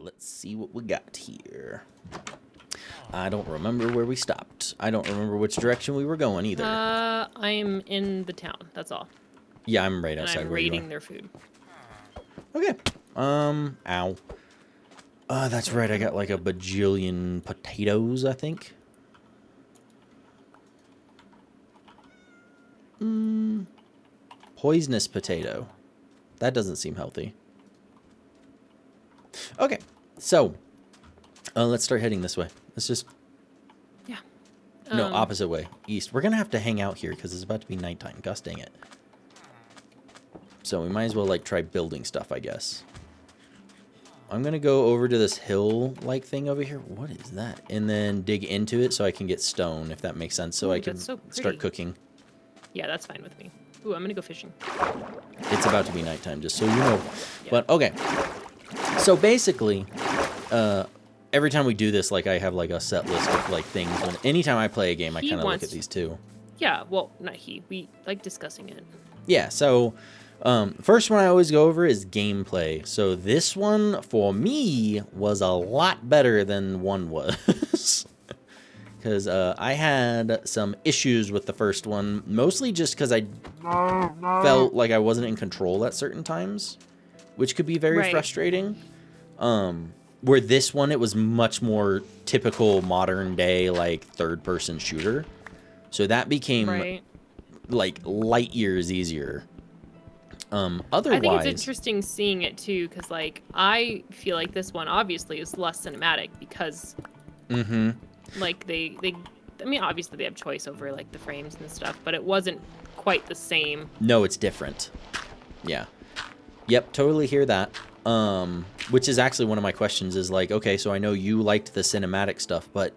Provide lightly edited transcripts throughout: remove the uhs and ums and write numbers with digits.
let's see what we got here. I don't remember where we stopped. I don't remember which direction we were going either. I'm in the town. That's all. Yeah, I'm right And outside I'm where you raiding are. their food. Okay. Ow. That's right. I got like a bajillion potatoes, I think. Poisonous potato. That doesn't seem healthy. Okay, so let's start heading this way. Let's just... Yeah. No, opposite way. East. We're going to have to hang out here because it's about to be nighttime. Gosh dang it. So we might as well, like, try building stuff, I guess. I'm going to go over to this hill-like thing over here. What is that? And then dig into it so I can get stone, if that makes sense. So I can start cooking. Yeah, that's fine with me. Ooh, I'm going to go fishing. It's about to be nighttime, just so you know. Yeah. But, okay. So, basically, every time we do this, like, I have, like, a set list of, like, things. When anytime I play a game, I kind of look at these, too. Yeah, well, not he. We like discussing it. Yeah, so... first one I always go over is gameplay. So this one, for me, was a lot better than one was. Because I had some issues with the first one, mostly just because I felt like I wasn't in control at certain times, which could be very frustrating. Where this one, it was much more typical modern day, like, third-person shooter. So that became, like, light years easier. Otherwise, I think it's interesting seeing it too, because like I feel like this one obviously is less cinematic because, like they, I mean obviously they have choice over like the frames and stuff, but it wasn't quite the same. No, it's different. Yeah. Yep, totally hear that. Which is actually one of my questions is like, okay, so I know you liked the cinematic stuff, but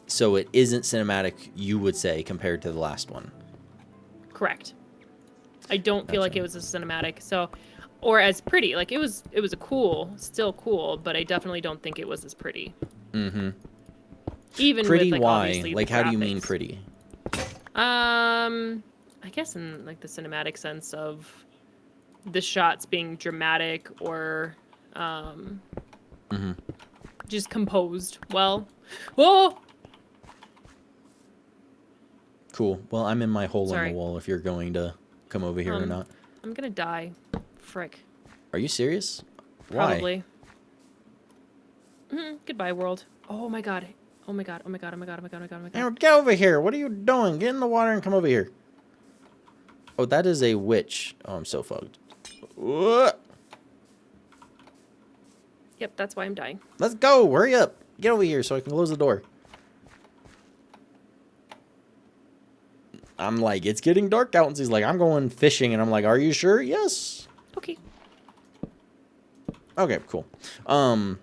so it isn't cinematic, you would say, compared to the last one. Correct. I don't feel like it was a cinematic, so, or as pretty. Like it was a cool, still cool, but I definitely don't think it was as pretty. Mm-hmm. Even pretty, with, like, why? obviously Like, the how graphics. do you mean pretty? I guess in like the cinematic sense of the shots being dramatic or, just composed well. Whoa! Cool. Well, I'm in my hole in the wall if you're going to come over here or not. I'm gonna die. Frick. Are you serious? Probably. Why? Goodbye, world. Oh my god. Oh my god. Oh my god. Oh my god. Oh my god. Oh my god. Oh my god. Now get over here. What are you doing? Get in the water and come over here. Oh, that is a witch. Oh, I'm so fucked. Yep, that's why I'm dying. Let's go. Hurry up. Get over here so I can close the door. I'm like, it's getting dark out. And he's like, I'm going fishing. And I'm like, are you sure? Yes. Okay. Okay, cool. What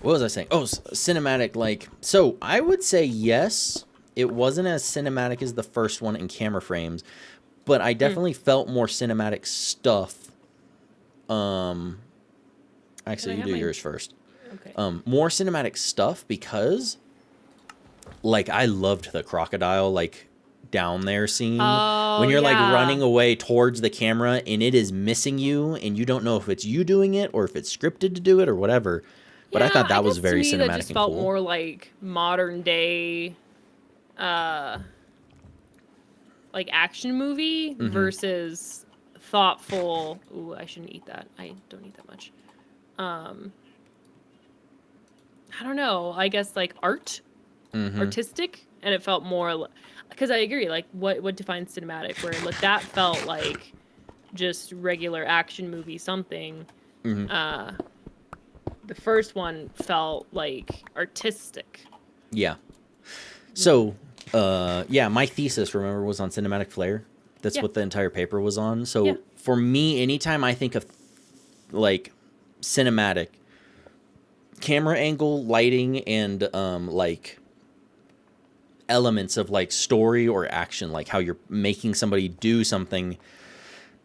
was I saying? Oh, cinematic, like, so I would say yes. It wasn't as cinematic as the first one in camera frames, but I definitely felt more cinematic stuff. Actually, you do yours first. Okay. More cinematic stuff because, like, I loved the crocodile, like, down there scene when you're like running away towards the camera and it is missing you and you don't know if it's you doing it or if it's scripted to do it or whatever. But I thought that was very cinematic that just and felt cool. more like modern day, like action movie versus thoughtful. Ooh, I shouldn't eat that. I don't eat that much. I don't know. I guess like artistic, and it felt more. Because I agree, like, what defines cinematic? Where like, that felt like just regular action movie something. The first one felt, like, artistic. Yeah. So, yeah, my thesis, remember, was on cinematic flair. That's what the entire paper was on. So, for me, anytime I think of, like, cinematic, camera angle, lighting, and, like... elements of like story or action, like how you're making somebody do something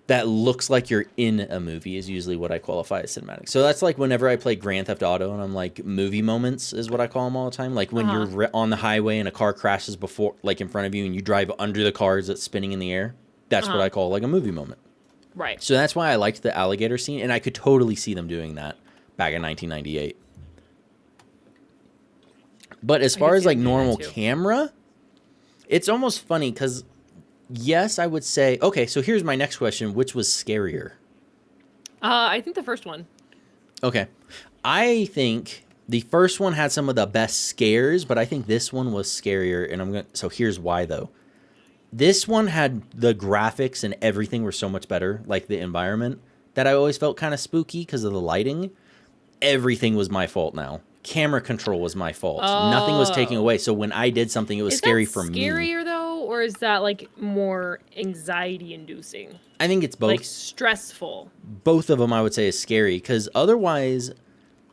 that looks like you're in a movie is usually what I qualify as cinematic. So that's like whenever I play Grand Theft Auto and I'm like movie moments is what I call them all the time. Like when you're on the highway and a car crashes before, like in front of you and you drive under the car as it's spinning in the air. That's what I call like a movie moment. Right. So that's why I liked the alligator scene and I could totally see them doing that. back in 1998. But as I far can as see like them doing that normal too. camera, it's almost funny because yes, I would say, okay, so here's my next question. Which was scarier? I think the first one. Okay. I think the first one had some of the best scares, but I think this one was scarier. And so here's why though. This one had the graphics and everything were so much better, like the environment, that I always felt kind of spooky because of the lighting. Everything was my fault now. Camera control was my fault. Nothing was taken Oh. away. So when I did something, it was Is scary that for me. scarier though, or is that like more anxiety inducing? I think it's both. Like stressful. Both of them I would say is scary because otherwise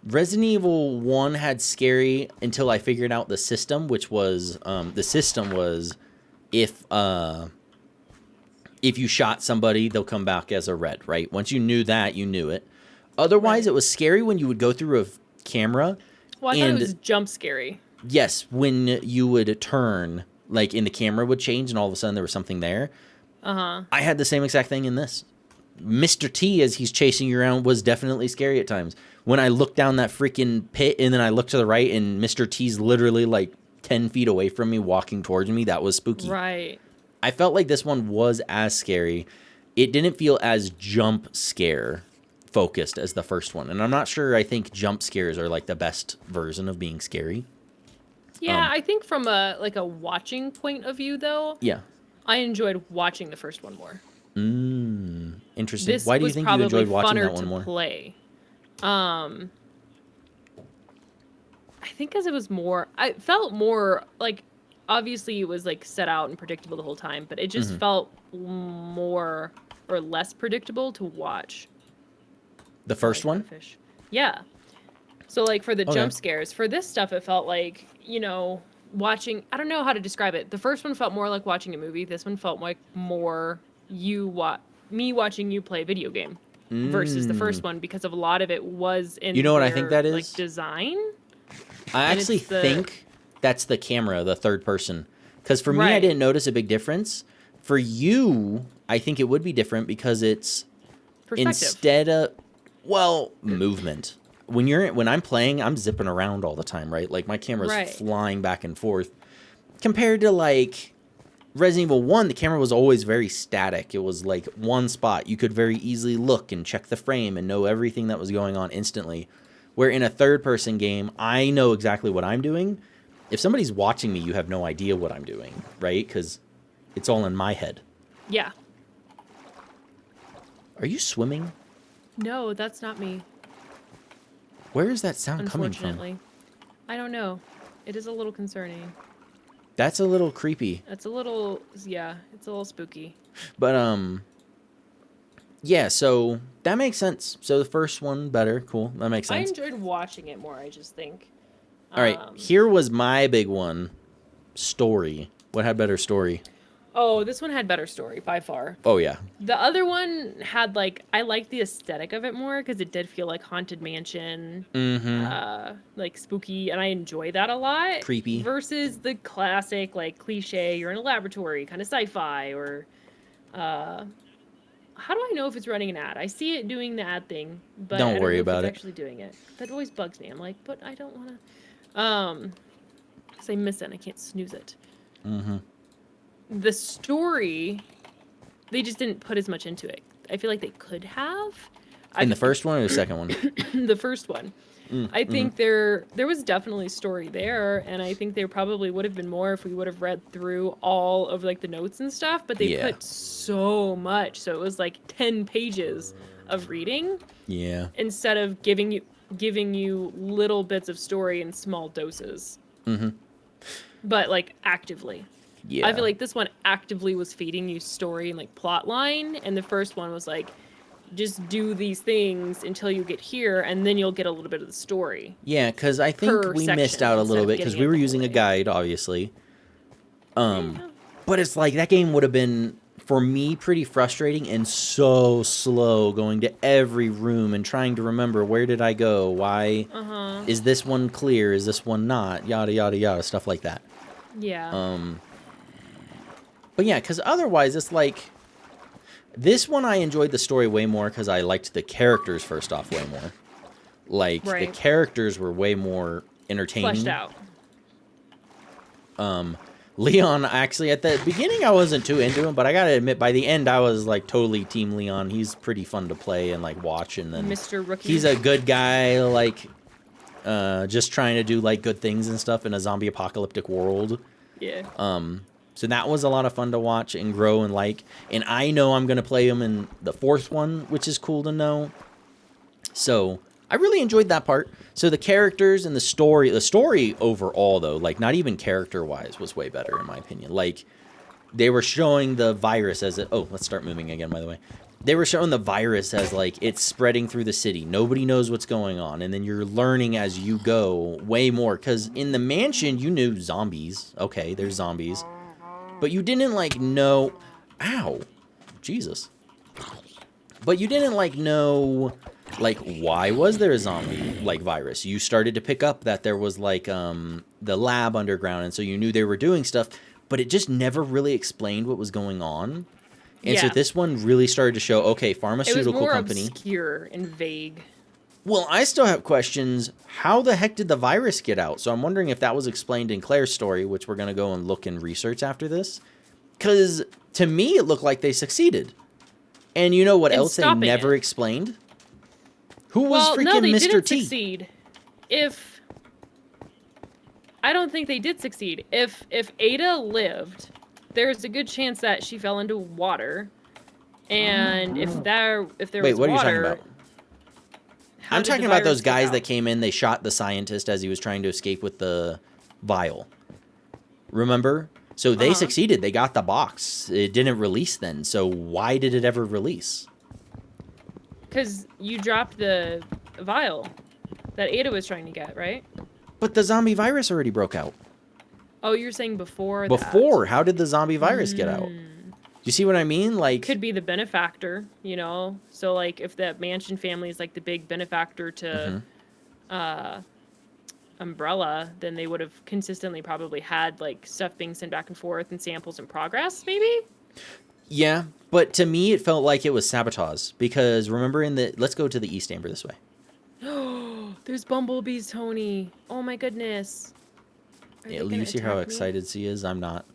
Resident Evil 1 had scary until I figured out the system, which was the system was if you shot somebody, they'll come back as a red, right? Once you knew that, you knew it. Otherwise, Right. it was scary when you would go through a camera. Well, I thought it was jump scary. Yes, when you would turn, like, and the camera would change and all of a sudden there was something there. Uh-huh. I had the same exact thing in this. Mr. T, as he's chasing you around, was definitely scary at times. When I looked down that freaking pit and then I looked to the right and Mr. T's literally like 10 feet away from me walking towards me, that was spooky. Right. I felt like this one was as scary. It didn't feel as jump scare focused as the first one. And I'm not sure, I think jump scares are like the best version of being scary. Yeah, I think from a watching point of view though, Yeah. I enjoyed watching the first one more. Interesting. This Why do you was think you probably enjoyed watching funner that one to more? play. I think because it was more, I felt more like, obviously it was like set out and predictable the whole time, but it just felt more or less predictable to watch. The first one? Fish. Yeah. So like for the Okay. jump scares, for this stuff, it felt like, watching, I don't know how to describe it. The first one felt more like watching a movie. This one felt like more me watching you play a video game versus the first one because of a lot of it was in You know what I think that is? like design. I And actually it's the- think that's the camera, the third person. Because for me, I Right. didn't notice a big difference. For you, I think it would be different because it's Perspective. instead of, movement. When I'm playing, I'm zipping around all the time, right? Like my camera's Right. flying back and forth. Compared to like Resident Evil 1, the camera was always very static. It was like one spot. You could very easily look and check the frame and know everything that was going on instantly. Where in a third-person game, I know exactly what I'm doing. If somebody's watching me, you have no idea what I'm doing, right? Because it's all in my head. Yeah. Are you swimming? No, that's not me. Where is that sound coming Unfortunately. from? I don't know. It is a little concerning. That's a little creepy. It's a little, yeah, it's a little spooky. But, yeah, so that makes sense. So the first one, better. Cool. That makes I sense. enjoyed watching it more, I just think. All right, here was my big one. Story. What had better story? Oh, this one had better story by far. Oh, yeah. The other one had I liked the aesthetic of it more because it did feel like Haunted Mansion, like spooky, and I enjoy that a lot. Creepy. Versus the classic, like cliche, you're in a laboratory, kind of sci-fi, or how do I know if it's running an ad? I see it doing the ad thing, but Don't I worry know about if it. it's actually doing it. That always bugs me. I'm like, but I don't want to, because I miss it and I can't snooze it. The story, they just didn't put as much into it. I feel like they could have. In the first one or the second one? The first one. I think there was definitely story there, and I think there probably would have been more if we would have read through all of like the notes and stuff, but they Yeah. put so much. So it was like 10 pages of reading Yeah. instead of giving you little bits of story in small doses. But like actively. Yeah. I feel like this one actively was feeding you story and like plot line, and the first one was like, just do these things until you get here, and then you'll get a little bit of the story. Yeah, because I think per we section missed out a instead little of bit because getting we it were the using whole a way. guide, obviously. But it's like that game would have been, for me, pretty frustrating and so slow going to every room and trying to remember where did I go? Why is this one clear? Is this one not? Yada, yada, yada, stuff like that. Yeah. But yeah, because otherwise it's like, this one I enjoyed the story way more because I liked the characters first off way more. Like, the Right. characters were way more entertaining. Fleshed out. Leon, actually, at the beginning, I wasn't too into him, but I gotta admit, by the end, I was, like, totally Team Leon. He's pretty fun to play and, like, watch, and then... Mr. Rookie. He's a good guy, like, just trying to do, like, good things and stuff in a zombie apocalyptic world. Yeah. So that was a lot of fun to watch and grow and like. And I know I'm gonna play him in the 4th one, which is cool to know. So... I really enjoyed that part. So the characters and the story overall, though, like, not even character-wise, was way better, in my opinion. Like, they were showing the virus as it... Oh, let's start moving again, by the way. They were showing the virus as, like, it's spreading through the city. Nobody knows what's going on. And then you're learning as you go way more. Because in the mansion, you knew zombies. Okay, there's zombies. But you didn't, like, know... Ow. Jesus. But you didn't, like, know... Like, why was there a zombie, like, virus? You started to pick up that there was, like, the lab underground, and so you knew they were doing stuff, but it just never really explained what was going on. And so this one really started to show, okay, pharmaceutical company. It was more obscure and vague. Well, I still have questions. How the heck did the virus get out? So I'm wondering if that was explained in Claire's story, which we're going to go and look and research after this. Because, to me, it looked like they succeeded. And you know what else they never explained? Who was freaking no, they Mr. didn't T? Succeed. I don't think they did succeed. If Ada lived, there's a good chance that she fell into water. And if there was Wait, what water, are you talking about? I'm talking about those guys that came in. They shot the scientist as he was trying to escape with the vial. Remember? So they succeeded. They got the box. It didn't release then. So why did it ever release? Because you dropped the vial that Ada was trying to get, right? But the zombie virus already broke out. Oh, you're saying before that. Before? How did the zombie virus get out? You see what I mean? Like, could be the benefactor, you know? So, like, if the Mansion family is, like, the big benefactor to Umbrella, then they would have consistently probably had, like, stuff being sent back and forth and samples in progress, maybe? Yeah, but to me, it felt like it was sabotage. Because remember let's go to the East Amber this way. There's bumblebees, Tony. Oh my goodness. Yeah, you see how excited she is? I'm not.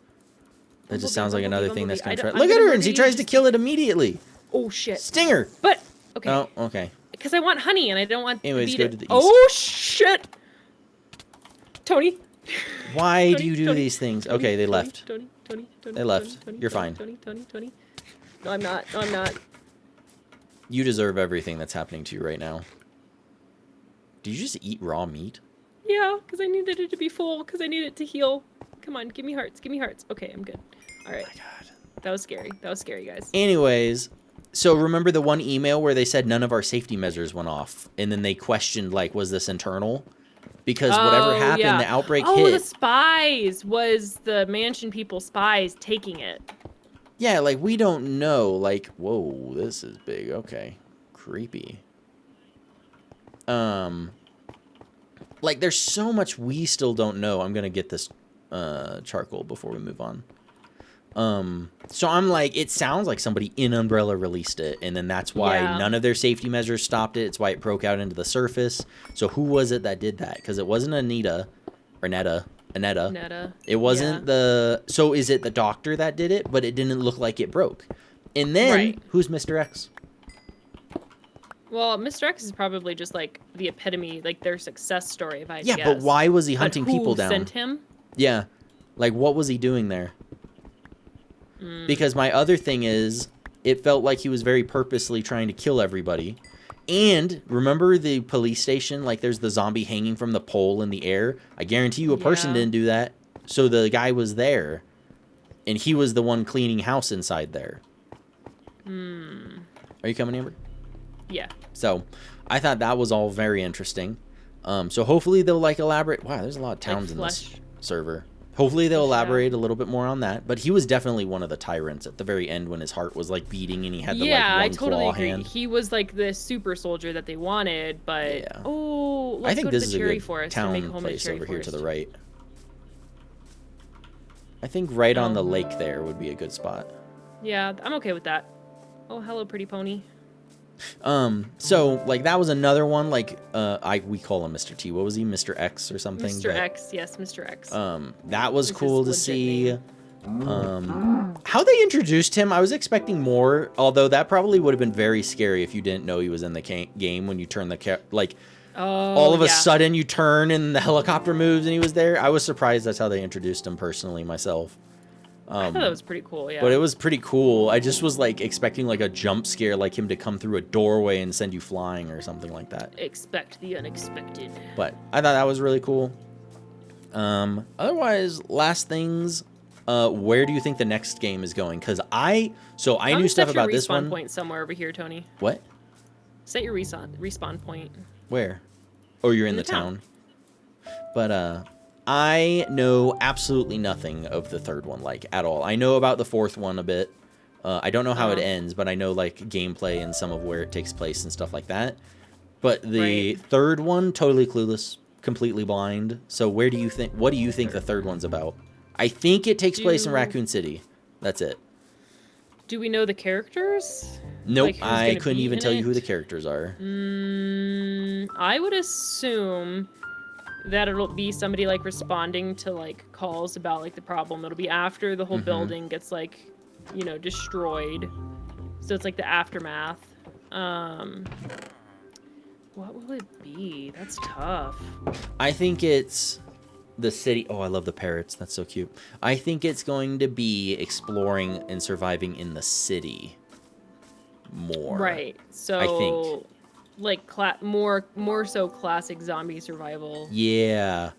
That just sounds like another thing that's going to try. I'm Look at gonna her, and she tries to kill it immediately. Oh shit. Stinger. But, okay. Oh, okay. Because I want honey, and I don't want Anyways, to go beat to the it. east. Oh shit. Tony. Why do you do these things? Okay, they left. Tony. They left. You're fine. Tony. No, I'm not. You deserve everything that's happening to you right now. Did you just eat raw meat? Yeah, because I needed it to be full, because I need it to heal. Come on, give me hearts. Okay, I'm good. All right. Oh my God. That was scary, guys. Anyways, so remember the one email where they said none of our safety measures went off, and then they questioned, like, was this internal? Because whatever happened, the outbreak hit. Oh, the spies. Was the Mansion people spies taking it? Yeah, like, we don't know. Like, whoa, this is big. Okay. Creepy. Like, there's so much we still don't know. I'm going to get this charcoal before we move on. So I'm like, it sounds like somebody in Umbrella released it, and then that's why none of their safety measures stopped it. It's why it broke out into the surface. So who was it that did that? Because it wasn't Anetta. It wasn't the... So is it the doctor that did it, but it didn't look like it broke? And then, who's Mr. X? Well, Mr. X is probably just, like, the epitome, like, their success story, if I guess. Yeah, but why was he hunting people down? Who sent him? Yeah. Like, what was he doing there? Because my other thing is, it felt like he was very purposely trying to kill everybody. And remember the police station? Like, there's the zombie hanging from the pole in the air. I guarantee you a person didn't do that. So the guy was there. And he was the one cleaning house inside there. Are you coming, Amber? Yeah. So, I thought that was all very interesting. So hopefully they'll, like, elaborate. Wow, there's a lot of towns in this server. Hopefully they'll elaborate a little bit more on that. But he was definitely one of the tyrants at the very end when his heart was, like, beating and he had the, like, one I totally claw agree. hand. He was, like, the super soldier that they wanted, but... Yeah. Oh, let's I think go this to is the cherry a good forest town and make home place cherry over forest. here to the right. I think right on the lake there would be a good spot. Yeah, I'm okay with that. Oh, hello, pretty pony. So like that was another one. Like we call him Mr. T. What was he, Mr. X or something? Mr. X, yes, Mr. X. That was cool to see. How they introduced him, I was expecting more. Although that probably would have been very scary if you didn't know he was in the game when you turn the all of a sudden you turn and the helicopter moves and he was there. I was surprised that's how they introduced him personally myself. I thought that was pretty cool, yeah. But it was pretty cool. I just was like expecting like a jump scare, like him to come through a doorway and send you flying or something like that. Expect the unexpected. But I thought that was really cool. Otherwise, last things, where do you think the next game is going? Because I knew stuff about this one. Set your respawn point somewhere over here, Tony. What? Set your respawn point. Where? Oh, you're in the town. But I know absolutely nothing of the third one, like, at all. I know about the fourth one a bit. I don't know how it ends, but I know, like, gameplay and some of where it takes place and stuff like that. But the third one, totally clueless, completely blind. So what do you think the third one's about? I think it takes place in Raccoon City. That's it. Do we know the characters? Nope, like, I couldn't even tell you who the characters are. I would assume that it'll be somebody like responding to like calls about like the problem. It'll be after the whole building gets like, you know, destroyed. So it's like the aftermath. What will it be? That's tough. I think it's the city. Oh, I love the parrots. That's so cute. I think it's going to be exploring and surviving in the city more. Right. So I think like more so classic zombie survival. Yeah.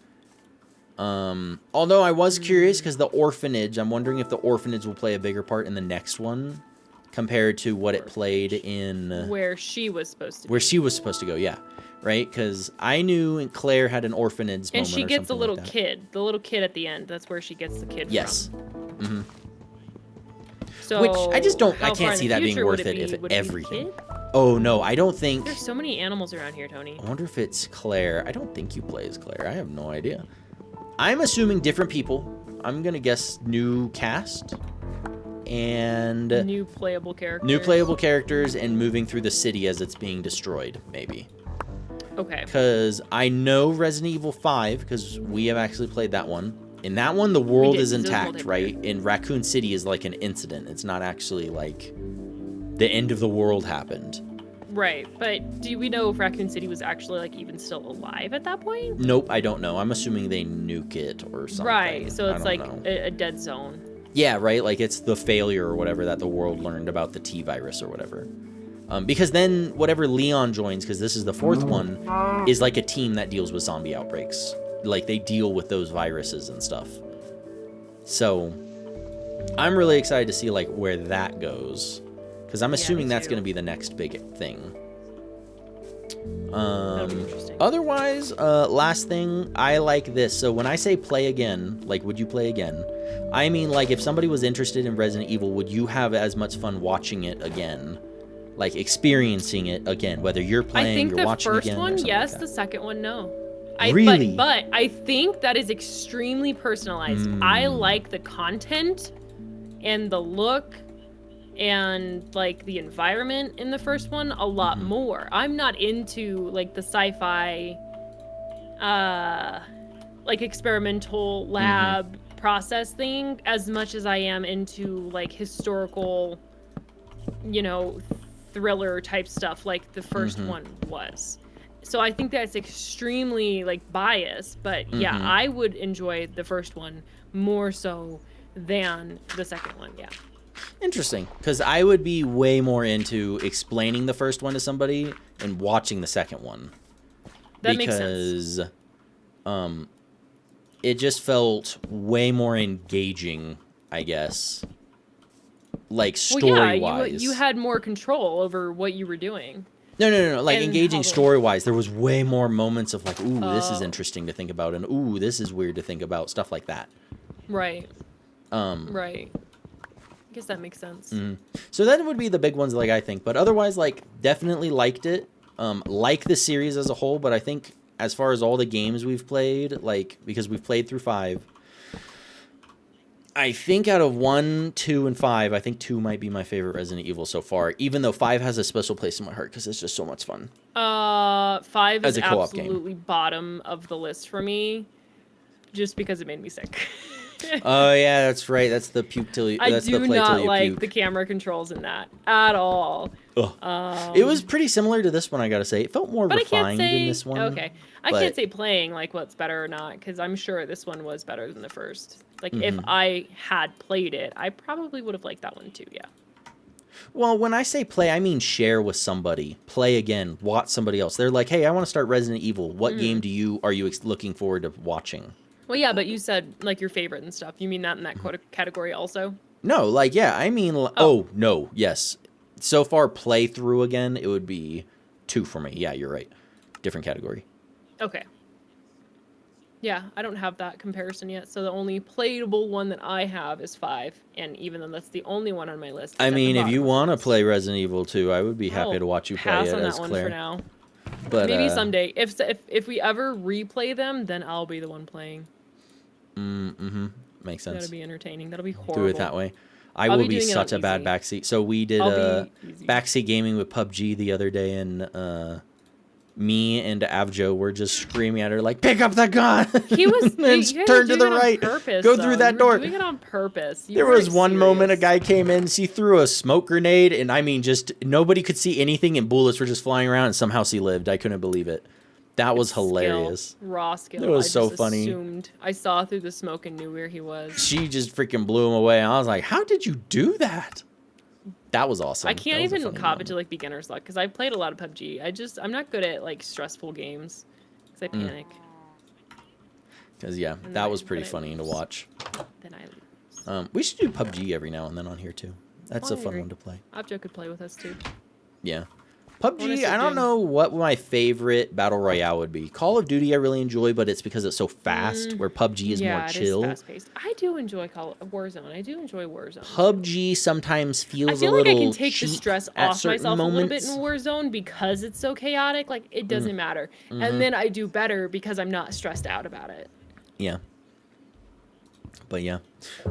Although I was curious because the orphanage, I'm wondering if the orphanage will play a bigger part in the next one compared to what it played in where she was supposed to where she was supposed to go. Yeah. Right? Because I knew Claire had an orphanage moment. And she gets a little like kid. The little kid at the end. That's where she gets the kid from. Yes. Mm-hmm. So which I just don't, I can't see that being worth it if everything. Oh, no, I don't think. There's so many animals around here, Tony. I wonder if it's Claire. I don't think you play as Claire. I have no idea. I'm assuming different people. I'm going to guess new cast. And new playable characters. New playable characters and moving through the city as it's being destroyed, maybe. Okay. Because I know Resident Evil 5, because we have actually played that one. In that one, the world is intact, right? In Raccoon City is like an incident. It's not actually like the end of the world happened. Right, but do we know if Raccoon City was actually like even still alive at that point? Nope, I don't know. I'm assuming they nuke it or something. Right, so it's like a dead zone. Yeah, right? Like it's the failure or whatever that the world learned about the T virus or whatever. Because then whatever Leon joins, because this is the fourth one, is like a team that deals with zombie outbreaks. Like they deal with those viruses and stuff. So I'm really excited to see like where that goes. Because I'm assuming that's going to be the next big thing. That'll be interesting. Otherwise, last thing, I like this. So when I say play again, like would you play again? I mean like if somebody was interested in Resident Evil, would you have as much fun watching it again? Like experiencing it again, whether you're playing, you're watching again. I think the first one, yes. Like the second one, no. Really? But I think that is extremely personalized. I like the content and the look and like the environment in the first one a lot more. I'm not into like the sci-fi, like experimental lab process thing as much as I am into like historical, you know, thriller type stuff like the first one was. So I think that's extremely like biased, but yeah, I would enjoy the first one more so than the second one. Yeah. Interesting, because I would be way more into explaining the first one to somebody and watching the second one. That makes sense. Because it just felt way more engaging, I guess. Like story-wise. You had more control over what you were doing. No. Like engaging story-wise, there was way more moments of like, ooh, this is interesting to think about, and ooh, this is weird to think about, stuff like that. Right. Right. I guess that makes sense. So that would be the big ones, like I think. But otherwise, like definitely liked it. Like the series as a whole, but I think as far as all the games we've played, like because we've played through 5, I think out of 1, 2, and 5, I think 2 might be my favorite Resident Evil so far, even though 5 has a special place in my heart because it's just so much fun. 5 As is a co-op game. absolutely bottom of the list for me, just because it made me sick. Oh yeah, that's right. That's the puke till you. That's I do the play not till you like puke. the camera controls in that at all. It was pretty similar to this one, I gotta say. It felt more But refined I can't say, in this one. Okay, I can't say playing like what's better or not, because I'm sure this one was better than the first. Like if I had played it, I probably would have liked that one too. Yeah. Well, when I say play, I mean share with somebody. Play again. Watch somebody else. They're like, hey, I want to start Resident Evil. What game are you looking forward to watching? Well, yeah, but you said like your favorite and stuff. You mean that in that category also? No, like, yeah, I mean, no, yes. So far, play through again, it would be 2 for me. Yeah, you're right. Different category. Okay. Yeah, I don't have that comparison yet, so the only playable one that I have is 5, and even though that's the only one on my list. I mean, if you want to play Resident Evil 2, I would be happy to watch you play it pass on as that one Claire. for now. But maybe someday, if we ever replay them, then I'll be the one playing. Makes sense. That'll be entertaining. That'll be horrible. Do it that way. I will be such a bad backseat. So we did backseat gaming with PUBG the other day, and me and Avjo were just screaming at her like, "Pick up the gun!" He was and turn to the right. Purpose, Go through that door. Doing it on purpose. There was one moment a guy came in, she threw a smoke grenade, and I mean, just nobody could see anything, and bullets were just flying around, and somehow she lived. I couldn't believe it. That was hilarious. Raw skill. It was so funny. I saw through the smoke and knew where he was. She just freaking blew him away. I was like, "How did you do that?" That was awesome. I can't even cop it to like beginner's luck because I've played a lot of PUBG. I'm not good at like stressful games because I panic. Because that was pretty funny to watch. Then I lose. We should do PUBG every now and then on here too. That's a fun one to play. Avjo could play with us too. Yeah. PUBG, I don't know what my favorite battle royale would be. Call of Duty I really enjoy, but it's because it's so fast, where PUBG is more chill. It is fast-paced. I do enjoy Warzone. I do enjoy Warzone. PUBG sometimes feels a little I feel like I can take the stress off myself moments. A little bit in Warzone because it's so chaotic. Like, it doesn't matter. And then I do better because I'm not stressed out about it. Yeah. But yeah.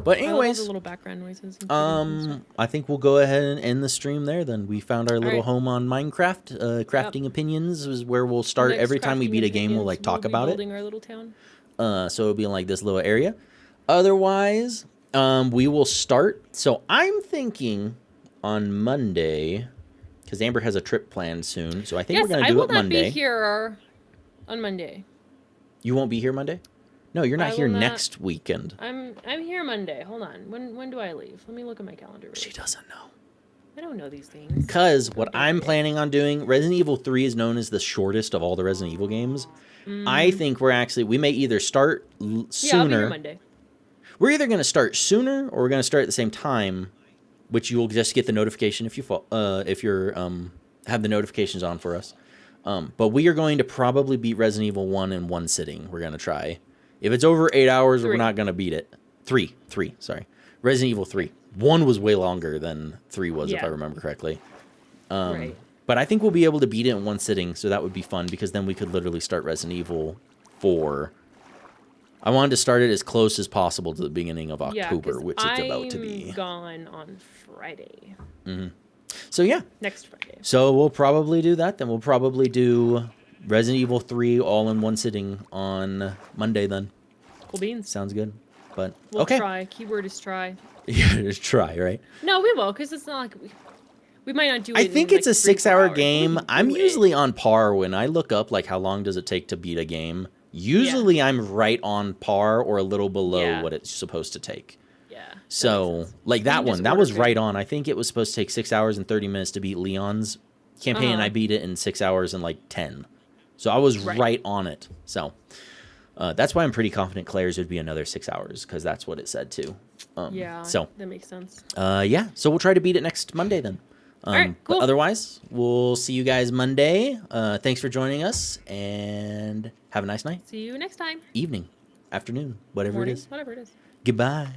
But anyways, the little background noises. I think we'll go ahead and end the stream there. Then we found our little home on Minecraft. Crafting opinions is where we'll start. Every time we beat a game, we'll like talk about it. Building our little town. So it'll be in like this little area. Otherwise, we will start. So I'm thinking on Monday, because Amber has a trip planned soon. So I think we're gonna do it Monday. I will not be here on Monday. You won't be here Monday? No, you're not here next weekend. I'm here Monday. Hold on. When do I leave? Let me look at my calendar. She doesn't know. I don't know these things. Because what I'm planning on doing, Resident Evil 3 is known as the shortest of all the Resident Evil games. I think we may either start sooner. Yeah, I'll be here Monday. We're either going to start sooner or we're going to start at the same time, which you will just get the notification if you're have the notifications on for us. But we are going to probably beat Resident Evil 1 in one sitting. We're going to try. If it's over 8 hours, we're not going to beat it. 3, sorry. Resident Evil 3. 1 was way longer than 3 was, if I remember correctly. Right. But I think we'll be able to beat it in one sitting, so that would be fun, because then we could literally start Resident Evil 4. I wanted to start it as close as possible to the beginning of October, which it's about to be. I'm gone on Friday. So, yeah. Next Friday. So we'll probably do that, then. We'll probably do Resident Evil 3 all in one sitting on Monday then. Cool beans. Sounds good. But we'll try. Keyword is try. Yeah, just try, right? No, we will, because it's not like we might not do it. I think it's a 6-hour game. I'm usually on par when I look up like how long does it take to beat a game. Usually I'm right on par or a little below what it's supposed to take. Yeah. So like that one, that was right on. I think it was supposed to take 6 hours and 30 minutes to beat Leon's campaign, and I beat it in 6 hours and like 10. So I was right on it. So that's why I'm pretty confident Claire's would be another 6 hours, because that's what it said too. So that makes sense. Yeah. So we'll try to beat it next Monday then. All right, cool. But otherwise, we'll see you guys Monday. Thanks for joining us, and have a nice night. See you next time. Evening, afternoon, whatever Morning, it is. whatever it is. Goodbye.